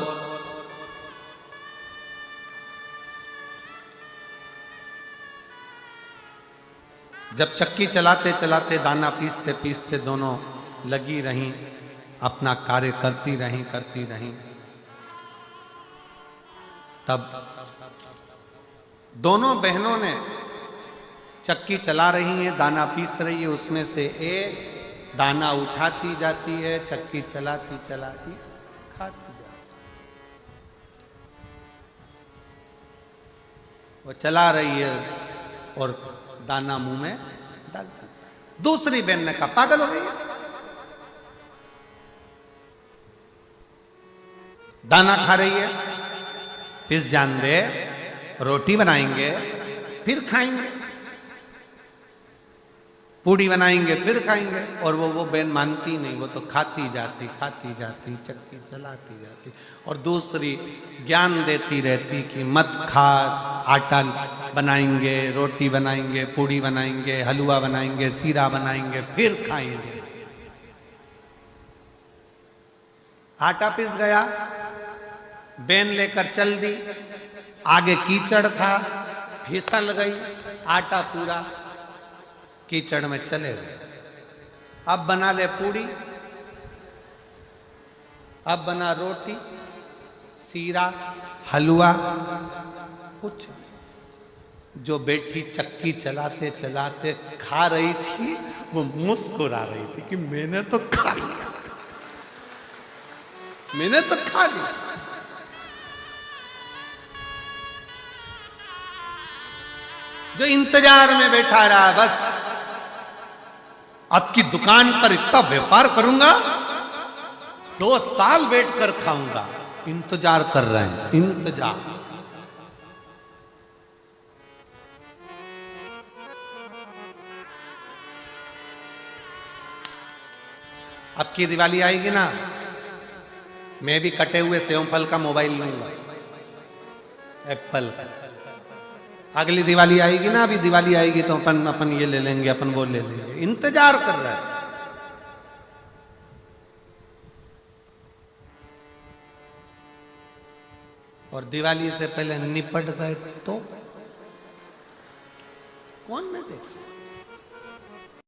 Speaker 1: जब चक्की चलाते चलाते दाना पीसते पीसते दोनों लगी रहीं, अपना कार्य करती रहीं, तब दोनों बहनों ने चक्की चला रही हैं, दाना पीस रही है, उसमें से एक दाना उठाती जाती है, चक्की चलाती चलाती खाती जाती। वो चला रही है और दाना मुंह में डालती। दूसरी बहन ने कहा पागल हो गई है, दाना खा रही है, पिस जान दे, रोटी बनाएंगे फिर खाएंगे, पूड़ी बनाएंगे फिर खाएंगे। और वो बहन मानती नहीं, वो तो खाती जाती चक्की चलाती जाती। और दूसरी ज्ञान देती रहती कि मत खा, आटा बनाएंगे, रोटी बनाएंगे, पूड़ी बनाएंगे, हलवा बनाएंगे, सीरा बनाएंगे फिर खाएंगे। आटा पिस गया, बेन लेकर चल दी, आगे कीचड़ था, फिसल गई, आटा पूरा कीचड़ में चले गए। अब बना ले पूड़ी, अब बना रोटी, सीरा, हलवा, कुछ। जो बेटी चक्की चलाते चलाते खा रही थी वो मुस्कुरा रही थी कि मैंने तो खा लिया, मैंने तो खा लिया। जो इंतजार में बैठा रहा, बस आपकी दुकान पर इतना व्यापार करूंगा, 2 साल बैठकर खाऊंगा, इंतजार कर रहे हैं, इंतजार। अब की दिवाली आएगी ना, मैं भी कटे हुए सेव फल का मोबाइल लूंगा, एप्पल का। अगली दिवाली आएगी ना, अभी दिवाली आएगी तो अपन ये ले लेंगे, अपन वो ले लेंगे, इंतजार कर रहा है। और दिवाली से पहले निपट गए तो कौन ने देखा।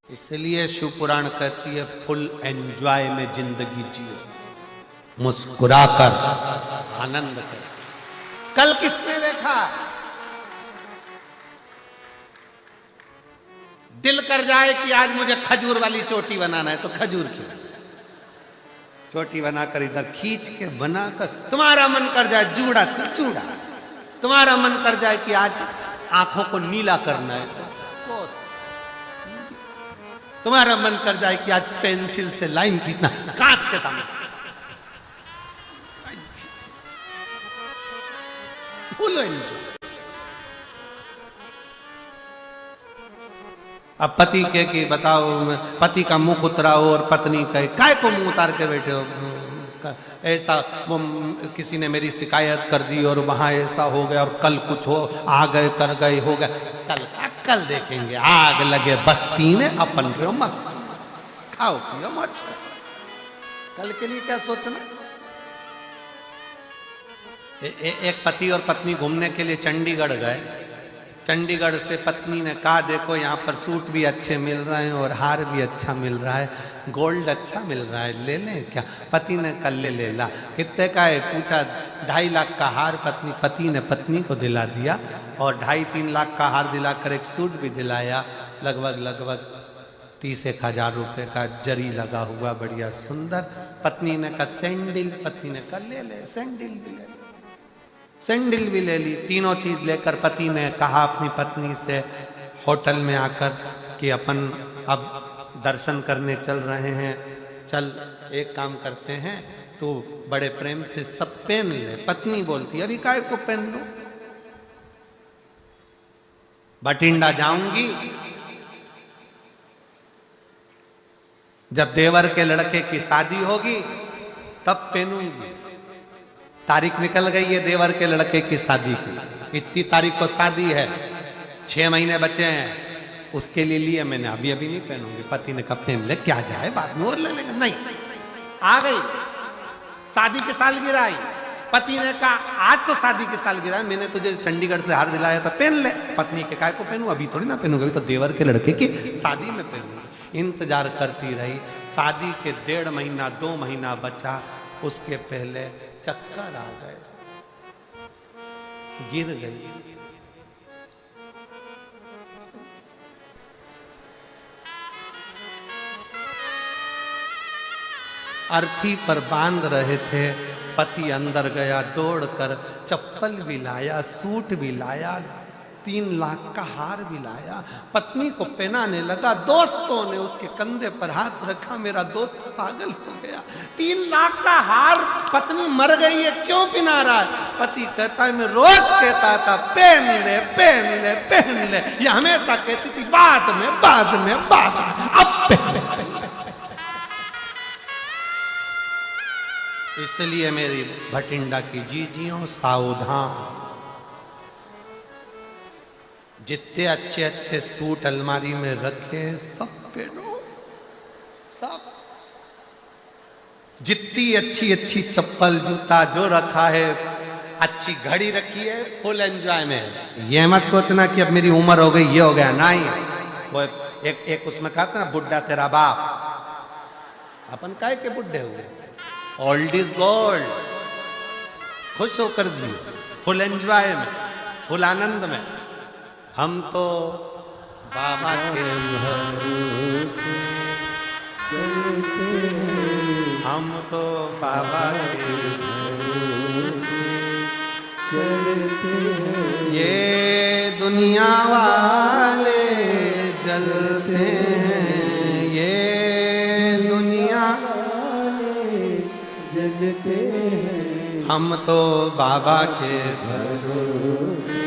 Speaker 1: इसलिए शिव पुराण कहती है फुल एंजॉय में जिंदगी जियो, मुस्कुराकर आनंद कर। कल किसने देखा दिल कर जाए कि आज मुझे खजूर वाली चोटी बनाना है, तो खजूर की चोटी बनाकर इधर खींच के बनाकर, तुम्हारा मन कर जाए जूड़ा तो चूड़ा, तुम्हारा मन कर जाए कि आज आंखों को नीला करना है तो तुम्हारा मन कर जाए कि आज पेंसिल से लाइन खींचना, कांच के सामने फुल एंजॉय। अब पति के कि बताओ, पति का मुंह उतराओ और पत्नी कहे काय को मुंह उतार के बैठे हो, ऐसा वो किसी ने मेरी शिकायत कर दी और वहां ऐसा हो गया और कल कुछ हो, आ गए कर गए हो गया, कल देखेंगे, आग लगे बस्ती में अपन फिर मस्त खाओ पियो मौज करो, कल के लिए क्या सोचना। एक पति और पत्नी घूमने के लिए चंडीगढ़ गए। चंडीगढ़ से पत्नी ने कहा देखो यहाँ पर सूट भी अच्छे मिल रहे हैं और हार भी अच्छा मिल रहा है, गोल्ड अच्छा मिल रहा है, ले लें क्या। पति ने कल ले ला। कितने का है पूछा, 2.5 लाख का हार पति ने पत्नी को दिला दिया और 2.5-3 लाख का हार दिलाकर एक सूट भी दिलाया, लगभग 30,000 रुपये का जरी लगा हुआ बढ़िया सुंदर। पत्नी ने कहा सैंडल, पत्नी ने कहा ले सैंडल भी ले, सैंडल भी ले ली। तीनों चीज लेकर पति ने कहा अपनी पत्नी से होटल में आकर कि अपन अब दर्शन करने चल रहे हैं, चल एक काम करते हैं, तो बड़े प्रेम से सब पहन ले। पत्नी बोलती अभी काय को पहन लो, बठिंडा जाऊंगी, जब देवर के लड़के की शादी होगी तब पहनूंगी। तारीख निकल गई है देवर के लड़के की शादी की, इतनी तारीख को शादी है, 6 महीने बचे हैं, उसके लिए लिया मैंने, अभी अभी नहीं पहनूंगी। पति ने कहा पहन ले, क्या जाए बाद में और ले लेंगे। नहीं, आ गई शादी की सालगिरह आई, पति ने कहा आज तो शादी की सालगिरह, मैंने तुझे चंडीगढ़ से हार दिलाया था, पहन ले। पत्नी के काय को पहनूं, अभी थोड़ी ना पहनूंगी, अभी तो देवर के लड़के की शादी में पहनूंगी। इंतजार करती रही, शादी के 1.5 महीना 2 महीना बचा, उसके पहले चक्कर आ गए, गिर गई। अर्थी पर बांध रहे थे, पति अंदर गया, दौड़कर चप्पल भी लाया, सूट भी लाया, 3 लाख का हार भी लाया, पत्नी को पहनाने लगा। दोस्तों ने उसके कंधे पर हाथ रखा, मेरा दोस्त पागल हो गया, 3 लाख का हार, पत्नी मर गई है, क्यों पहना रहा है? पति कहता है मैं रोज कहता था पहन ले पहन ले पहन ले, ये हमेशा कहती थी बाद में बाद में बाद में, अब पहन ले। इसलिए मेरी भटिंडा की जीजियों सावधान, जितने अच्छे अच्छे सूट अलमारी में रखे सब पहनो, सब। जितनी अच्छी अच्छी चप्पल जूता जो रखा है, अच्छी घड़ी रखी है, फुल एंजॉय में। ये मत सोचना कि अब मेरी उम्र हो गई, ये हो गया, नहीं। वो एक उसमें कहा था ना, बुड्ढा तेरा बाप, अपन काहे के बुड्ढे हुए, ओल्ड इज गोल्ड। खुश होकर जियो, फुल एंजॉय में, फुल आनंद में। हम तो बाबा के भरोसे चलते हैं, हम तो बाबा के भरोसे चलते हैं, ये दुनिया वाले जलते हैं, ये दुनिया जलते हैं, हम तो बाबा के भरोसे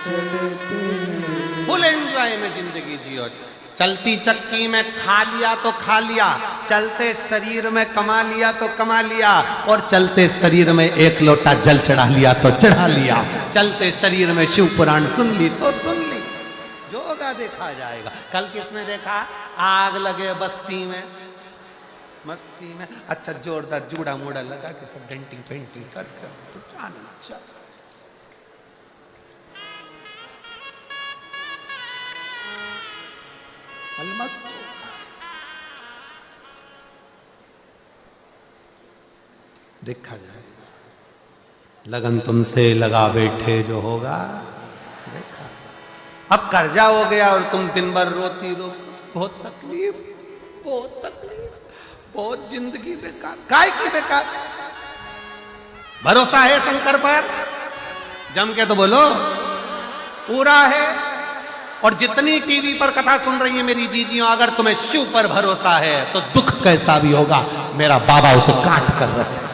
Speaker 1: चलते हैं। फुल एंजॉय में जिंदगी जियो। चलती चक्की में खा लिया तो खा लिया, चलते शरीर में कमा लिया तो कमा लिया, और चलते शरीर में 1 लोटा जल चढ़ा लिया तो चढ़ा लिया, चलते शरीर में शिव पुराण सुन ली तो सुन ली, जो होगा देखा जाएगा। कल किसने देखा, आग लगे बस्ती में, मस्ती में, अच्छा जोरदार जूड़ा मूड़ा लगा के सब डेंटिंग पेंटिंग कर तो चल। मस्त देखा जाए, लगन तुमसे लगा बैठे जो होगा देखा। अब कर्जा हो गया और तुम दिन भर रोती रो, बहुत तकलीफ, बहुत तकलीफ, बहुत जिंदगी बेकार। काय की बेकार? भरोसा है शंकर पर, जम के तो बोलो, पूरा है। और जितनी टीवी पर कथा सुन रही है मेरी जीजियों, अगर तुम्हें शिव पर भरोसा है तो दुख कैसा भी होगा, मेरा बाबा उसे काट कर रखे।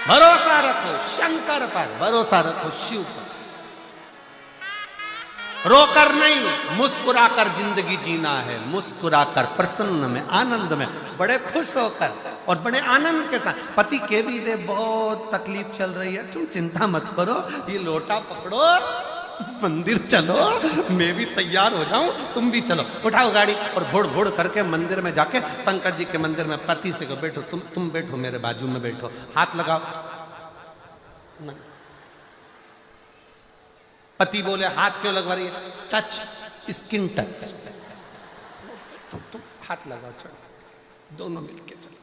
Speaker 1: भरोसा रखो शंकर पर, भरोसा रखो शिव पर। रोकर नहीं, मुस्कुराकर जिंदगी जीना है, मुस्कुराकर, प्रसन्न में, आनंद में, बड़े खुश होकर और बड़े आनंद के साथ। पति के भी दे बहुत तकलीफ चल रही है, तुम चिंता मत करो, ये लोटा पकड़ो, मंदिर चलो, मैं भी तैयार हो जाऊं, तुम भी चलो, उठाओ गाड़ी और भोड़ भोड़ करके मंदिर में जाके, शंकर जी के मंदिर में पति से कहो बैठो, तुम बैठो मेरे बाजू में बैठो, हाथ लगाओ। पति बोले हाथ क्यों लगवा रही है? टच, स्किन टच, तुम हाथ लगाओ, चलो, दोनों मिलके चलो।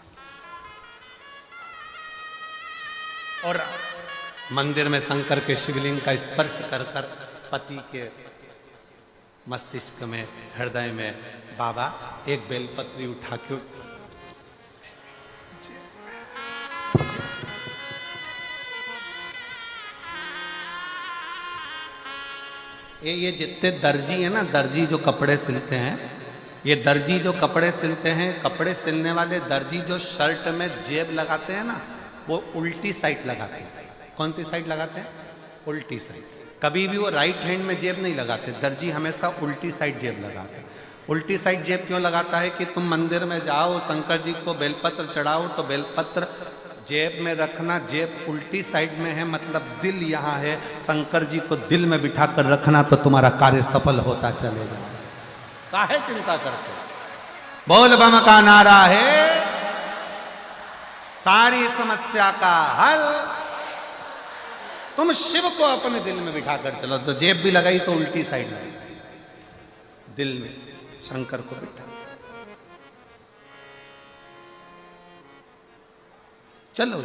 Speaker 1: और मंदिर में शंकर के शिवलिंग का स्पर्श कर कर पति के मस्तिष्क में, हृदय में, बाबा एक बेलपत्री उठा के उस ये जितने दर्जी है ना, दर्जी जो कपड़े सिलते हैं, ये दर्जी जो कपड़े सिलते हैं, कपड़े सिलने वाले दर्जी जो शर्ट में जेब लगाते हैं ना, वो उल्टी साइड लगाते हैं। कौन सी साइड लगाते हैं? उल्टी साइड। कभी भी वो राइट हैंड में जेब नहीं लगाते, दर्जी हमेशा उल्टी साइड जेब लगाते हैं। उल्टी साइड जेब क्यों लगाता है? कि तुम मंदिर में जाओ, शंकर जी को बेलपत्र चढ़ाओ तो बेलपत्र जेब में रखना, जेब उल्टी साइड में है मतलब दिल यहाँ है। शंकर जी को दिल में बिठा कर रखना तो तुम्हारा कार्य सफल होता चलेगा। काहे चिंता करते? बोल बम का नारा है सारी समस्या का हल। तुम शिव को अपने दिल में बिठा कर चलो। तो जेब भी लगाई तो उल्टी साइड लगाई, दिल में शंकर को बिठा। चलो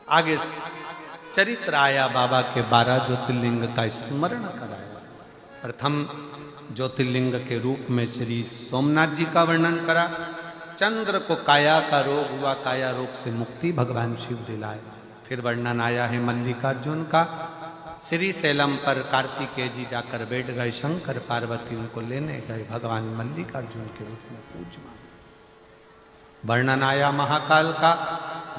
Speaker 1: आगे चरित्र आया बाबा के 12 ज्योतिर्लिंग का स्मरण कराया। प्रथम ज्योतिर्लिंग के रूप में श्री सोमनाथ जी का वर्णन करा। चंद्र को काया का रोग हुआ, काया रोग से मुक्ति भगवान शिव दिलाए। फिर वर्णन आया है मल्लिकार्जुन का। श्री सैलम पर कार्तिकेय जी जाकर बैठ गए, शंकर पार्वती उनको लेने गए, भगवान मल्लिकार्जुन के रूप में पूजमान। वर्णन आया महाकाल का।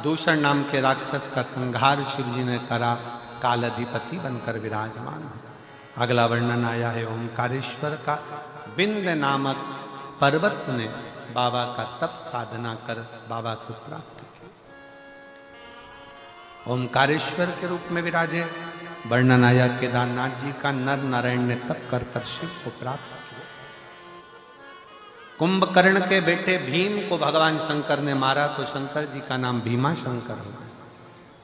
Speaker 1: दूषण नाम के राक्षस का संहार शिव जी ने करा, काल अधिपति बनकर विराजमान है। अगला वर्णन आया है ओंकारेश्वर का। विंध्य नामक पर्वत ने बाबा का तप साधना कर बाबा को प्राप्त किया, ओंकारेश्वर के रूप में विराजे। वर्णन आया केदारनाथ जी का। नर नारायण ने तप कर शिव को प्राप्त किया। कुंभकर्ण के बेटे भीम को भगवान शंकर ने मारा तो शंकर जी का नाम भीमा शंकर हो गया।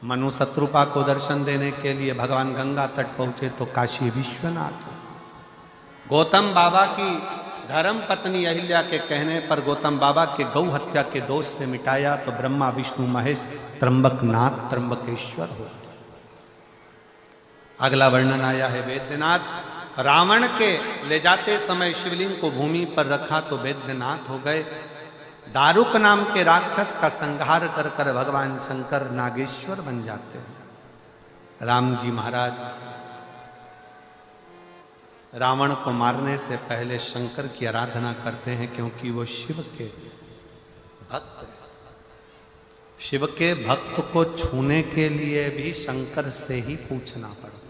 Speaker 1: मनु शत्रुपा को दर्शन देने के लिए भगवान गंगा तट पहुंचे तो काशी विश्वनाथ हो। गौतम बाबा की धर्म पत्नी अहिल्या के कहने पर गौतम बाबा के गौ हत्या के दोष से मिटाया तो ब्रह्मा विष्णु महेश त्र्यंबकनाथ त्र्यंबकेश्वर हो। अगला वर्णन आया है वैद्यनाथ। रावण के ले जाते समय शिवलिंग को भूमि पर रखा तो वैद्यनाथ हो गए। दारुक नाम के राक्षस का संहार कर कर भगवान शंकर नागेश्वर बन जाते हैं। राम जी महाराज रावण को मारने से पहले शंकर की आराधना करते हैं क्योंकि वो शिव के भक्त हैं। शिव के भक्त को छूने के लिए भी शंकर से ही पूछना पड़ता।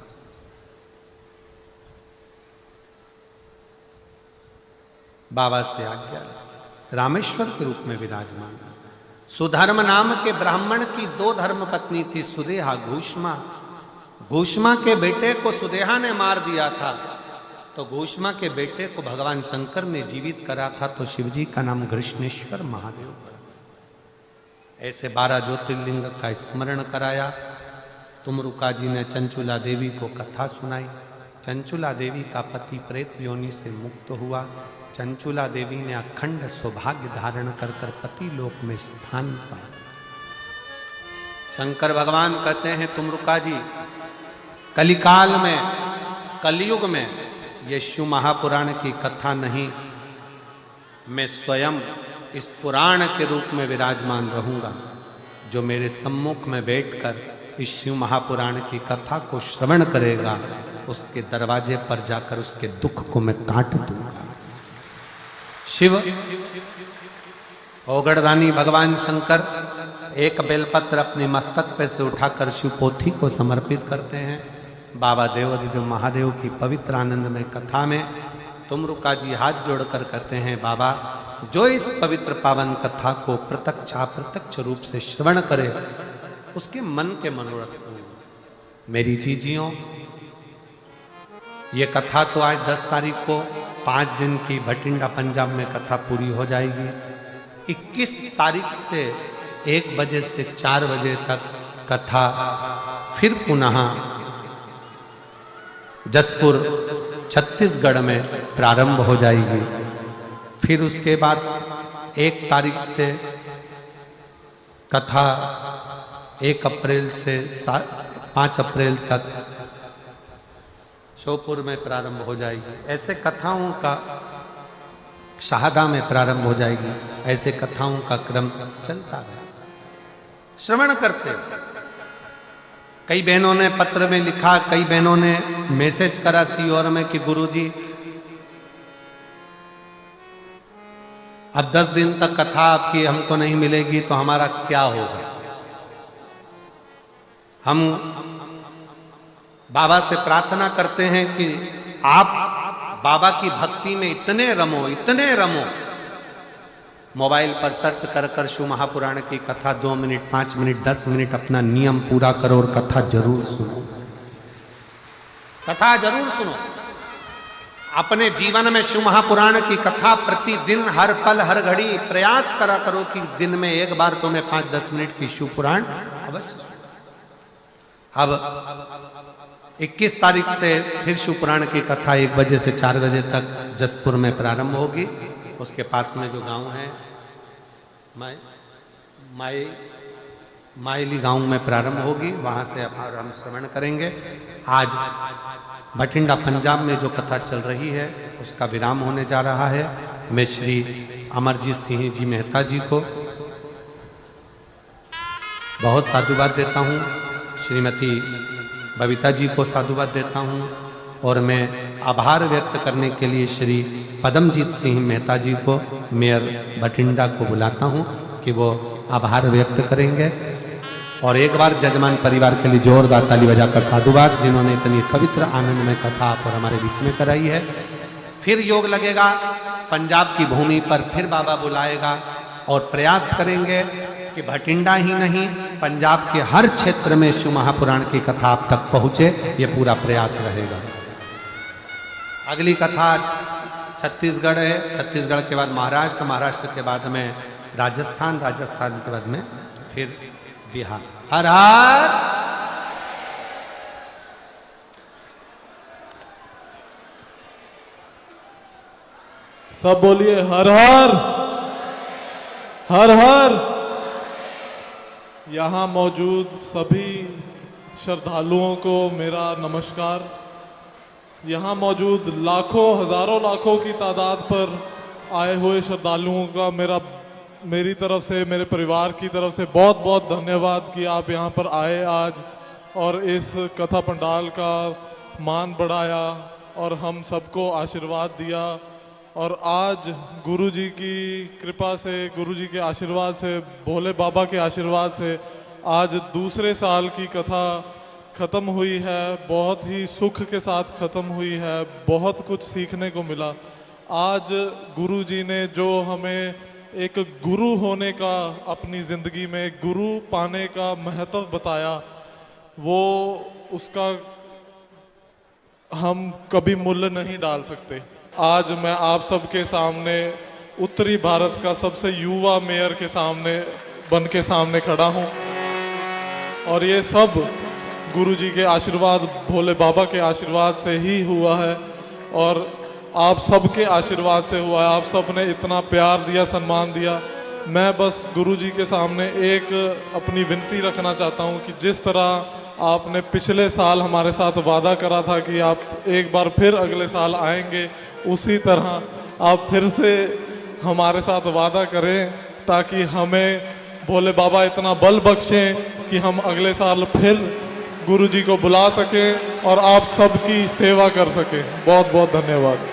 Speaker 1: बाबा से आज्ञा रामेश्वर के रूप में विराजमान। सुधर्म नाम के ब्राह्मण की 2 धर्म पत्नी थी, सुदेहा घूष्मा। घूष्मा के बेटे को सुदेहा ने मार दिया था तो घूष्मा के बेटे को भगवान शंकर ने जीवित करा था तो शिवजी का नाम कृष्णेश्वर महादेव पड़ा। ऐसे 12 ज्योतिर्लिंग का स्मरण कराया। तुमरुका जी ने चंचुला देवी को कथा सुनाई। चंचुला देवी का पति प्रेत योनि से मुक्त हुआ। चंचुला देवी ने अखंड सौभाग्य धारण कर कर पति लोक में स्थान पाया। शंकर भगवान कहते हैं तुमरुका जी, कलिकाल में, कलयुग में ये शिव महापुराण की कथा नहीं, मैं स्वयं इस पुराण के रूप में विराजमान रहूंगा। जो मेरे सम्मुख में बैठकर इस शिव महापुराण की कथा को श्रवण करेगा उसके दरवाजे पर जाकर उसके दुख को मैं काट दूंगा। शिव ओगड़दानी भगवान शंकर एक बेलपत्र अपने मस्तक पे से उठाकर शिव पोथी को समर्पित करते हैं। बाबा देवदेव महादेव की पवित्र आनंदमय कथा में तुमरुका जी हाथ जोड़कर कहते हैं, बाबा जो इस पवित्र पावन कथा को प्रत्यक्ष अप्रत्यक्ष रूप से श्रवण करे उसके मन के मनोरथ पूर्ण। मेरी जीजियों, ये कथा तो आज 10 तारीख को 5 दिन की भटिंडा पंजाब में कथा पूरी हो जाएगी। 21 तारीख से 1 बजे से 4 बजे तक कथा फिर पुनः जसपुर छत्तीसगढ़ में प्रारंभ हो जाएगी। फिर उसके बाद 1 तारीख से कथा 1 अप्रैल से 5 अप्रैल तक श्योपुर में प्रारंभ हो जाएगी। ऐसे कथाओं का शाहदा में प्रारंभ हो जाएगी। ऐसे कथाओं का क्रम चलता है। श्रवण करते। कई बहनों ने पत्र में लिखा, कई बहनों ने मैसेज करा सीओर में कि गुरुजी अब 10 दिन तक कथा आपकी हमको नहीं मिलेगी तो हमारा क्या होगा। हम बाबा से प्रार्थना करते हैं कि आप बाबा की भक्ति में इतने रमो, इतने रमो, मोबाइल पर सर्च कर कर शिव महापुराण की कथा 2 मिनट 5 मिनट 10 मिनट अपना नियम पूरा करो और कथा जरूर सुनो, कथा जरूर सुनो। अपने जीवन में शिव महापुराण की कथा प्रतिदिन हर पल हर घड़ी प्रयास करा करो कि दिन में एक बार तो मैं 5-10 मिनट की शिव पुराण अवश्य। अब 21 तारीख से फिर शिव पुराण की कथा 1 बजे से 4 बजे तक जसपुर में प्रारंभ होगी। उसके पास में जो गांव है मायली गांव में प्रारंभ होगी, वहां से हम श्रवण करेंगे। आज भटिंडा पंजाब में जो कथा चल रही है उसका विराम होने जा रहा है। मैं श्री अमरजीत सिंह जी मेहता जी को बहुत साधुवाद देता हूँ, श्रीमती बबीता जी को साधुवाद देता हूँ, और मैं आभार व्यक्त करने के लिए श्री पदमजीत सिंह मेहता जी को, मेयर भटिंडा को बुलाता हूँ कि वो आभार व्यक्त करेंगे। और एक बार जजमान परिवार के लिए जोरदार ताली बजाकर साधुवाद, जिन्होंने इतनी पवित्र आनंदमय कथा आप और हमारे बीच में कराई है। फिर योग लगेगा, पंजाब की भूमि पर फिर बाबा बुलाएगा और प्रयास करेंगे कि भटिंडा ही नहीं पंजाब के हर क्षेत्र में शिव महापुराण की कथा आप तक पहुंचे, ये पूरा प्रयास रहेगा। अगली कथा छत्तीसगढ़ है, छत्तीसगढ़ के बाद महाराष्ट्र, महाराष्ट्र के बाद में राजस्थान, राजस्थान के बाद में फिर बिहार। हर हर
Speaker 3: सब बोलिए हर हर हर हर। यहाँ मौजूद सभी श्रद्धालुओं को मेरा नमस्कार। यहाँ मौजूद लाखों हजारों लाखों की तादाद पर आए हुए श्रद्धालुओं का मेरी तरफ से, मेरे परिवार की तरफ से बहुत बहुत धन्यवाद कि आप यहाँ पर आए आज और इस कथा पंडाल का मान बढ़ाया और हम सबको आशीर्वाद दिया। और आज गुरु जी की कृपा से, गुरु जी के आशीर्वाद से, भोले बाबा के आशीर्वाद से आज दूसरे साल की कथा ख़त्म हुई है। बहुत ही सुख के साथ ख़त्म हुई है, बहुत कुछ सीखने को मिला। आज गुरु जी ने जो हमें एक गुरु होने का, अपनी ज़िंदगी में गुरु पाने का महत्व बताया, वो उसका हम कभी मूल्य नहीं डाल सकते। आज मैं आप सबके सामने उत्तरी भारत का सबसे युवा मेयर के सामने बन के सामने खड़ा हूँ, और ये सब गुरु जी के आशीर्वाद, भोले बाबा के आशीर्वाद से ही हुआ है और आप सबके आशीर्वाद से हुआ है। आप सब ने इतना प्यार दिया, सम्मान दिया। मैं बस गुरु जी के सामने एक अपनी विनती रखना चाहता हूँ कि जिस तरह आपने पिछले साल हमारे साथ वादा करा था कि आप एक बार फिर अगले साल आएंगे, उसी तरह आप फिर से हमारे साथ वादा करें ताकि हमें भोले बाबा इतना बल बख्शें कि हम अगले साल फिर गुरु जी को बुला सकें और आप सबकी सेवा कर सकें। बहुत बहुत धन्यवाद।